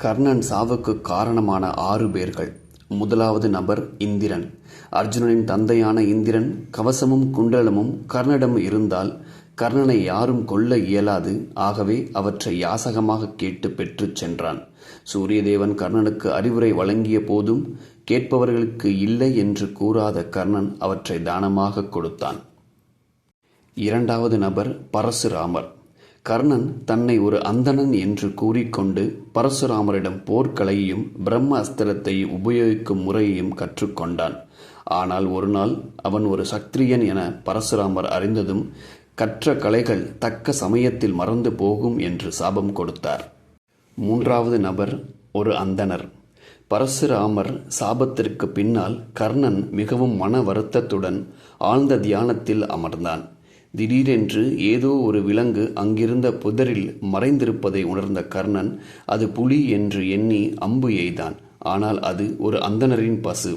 கர்ணன் சாவுக்கு காரணமான 6 பேர்கள். முதலாவது நபர் இந்திரன். அர்ஜுனனின் தந்தையான இந்திரன் கவசமும் குண்டலமும் கர்ணனிடம் இருந்தால் கர்ணனை யாரும் கொல்ல இயலாது. ஆகவே அவற்றை யாசகமாக கேட்டு பெற்றுச் சென்றான். சூரியதேவன் கர்ணனுக்கு அறிவுரை வழங்கிய போதும் கேட்பவர்களுக்கு இல்லை என்று கூறாத கர்ணன் அவற்றை தானமாக கொடுத்தான். இரண்டாவது நபர் பரசுராமர். கர்ணன் தன்னை ஒரு அந்தணன் என்று கூறிக்கொண்டு பரசுராமரிடம் போர்க்கலையையும் பிரம்ம அஸ்திரத்தை உபயோகிக்கும் முறையையும் கற்றுக்கொண்டான். ஆனால் ஒரு நாள் அவன் ஒரு சத்திரியன் என பரசுராமர் அறிந்ததும் கற்ற கலைகள் தக்க சமயத்தில் மறந்து போகும் என்று சாபம் கொடுத்தார். மூன்றாவது நபர் ஒரு அந்தணர். பரசுராமர் சாபத்திற்கு பின்னால் கர்ணன் மிகவும் மன வருத்தத்துடன் ஆழ்ந்த தியானத்தில் அமர்ந்தான். திடீரென்று ஏதோ ஒரு விலங்கு அங்கிருந்த புதரில் மறைந்திருப்பதை உணர்ந்த கர்ணன் அது புலி என்று எண்ணி அம்பு எய்தான். ஆனால் அது ஒரு அந்தணரின் பசு.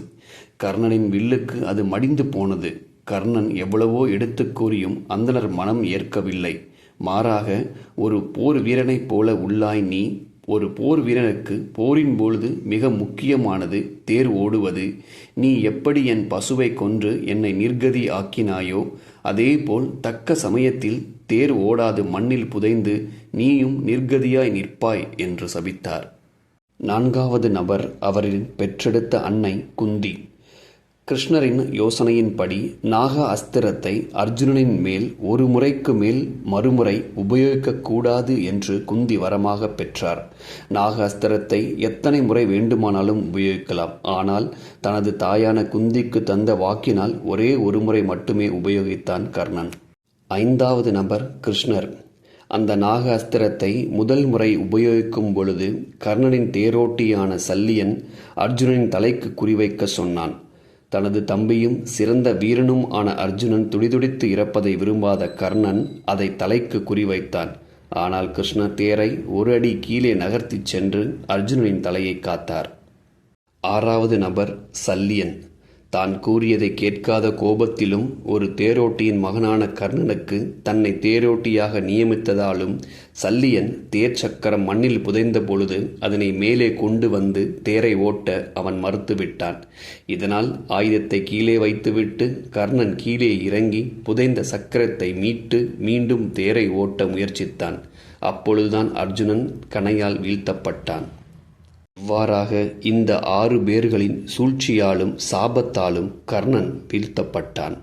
கர்ணனின் வில்லுக்கு அது மடிந்து போனது. கர்ணன் எவ்வளவோ எடுத்து கூறியும் அந்தணர் மனம் ஏற்கவில்லை. மாறாக, ஒரு போர் வீரனைப் போல உள்ளாய் நீ. ஒரு போர் வீரனுக்கு போரின் பொழுது மிக முக்கியமானது தேர் ஓடுவது. நீ எப்படி என் பசுவை கொன்று என்னை நிர்கதி ஆக்கினாயோ அதேபோல் தக்க சமயத்தில் தேர் ஓடாது மண்ணில் புதைந்து நீயும் நிர்கதியாய் நிற்பாய் என்று சபித்தார். நான்காவது நபர் அவரின் பெற்றெடுத்த அன்னை குந்தி. கிருஷ்ணரின் யோசனையின்படி நாக அஸ்திரத்தை அர்ஜுனனின் மேல் ஒரு முறைக்கு மேல் மறுமுறை உபயோகிக்கக்கூடாது என்று குந்தி வரமாக பெற்றார். நாக அஸ்திரத்தை எத்தனை முறை வேண்டுமானாலும் உபயோகிக்கலாம். ஆனால் தனது தாயான குந்திக்கு தந்த வாக்கினால் ஒரே ஒரு முறை மட்டுமே உபயோகித்தான் கர்ணன். ஐந்தாவது நபர் கிருஷ்ணர். அந்த நாக அஸ்திரத்தை முதல் முறை உபயோகிக்கும் பொழுது கர்ணனின் தேரோட்டியான சல்லியன் அர்ஜுனனின் தலைக்கு குறிவைக்க சொன்னான். தனது தம்பியும் சிறந்த வீரனும் ஆன அர்ஜுனன் துடிதுடித்து இறப்பதை விரும்பாத கர்ணன் அதை தலைக்கு குறிவைத்தான். ஆனால் கிருஷ்ணர் தேரை ஒரு அடி கீழே நகர்த்திச் சென்று அர்ஜுனனின் தலையை காத்தார். ஆறாவது நபர் சல்லியன். தான் கூறியதை கேட்காத கோபத்திலும் ஒரு தேரோட்டியின் மகனான கர்ணனுக்கு தன்னை தேரோட்டியாக நியமித்ததாலும் சல்லியன் தேர் சக்கரம் மண்ணில் புதைந்த பொழுது அதனை மேலே கொண்டு வந்து தேரை ஓட்ட அவன் மறுத்துவிட்டான். இதனால் ஆயுதத்தை கீழே வைத்துவிட்டு கர்ணன் கீழே இறங்கி புதைந்த சக்கரத்தை மீட்டு மீண்டும் தேரை ஓட்ட முயற்சித்தான். அப்பொழுதுதான் அர்ஜுனன் கணையால் வீழ்த்தப்பட்டான். இவ்வாறாக இந்த 6 பேர்களின் சூழ்ச்சியாலும் சாபத்தாலும் கர்ணன் வீழ்த்தப்பட்டான்.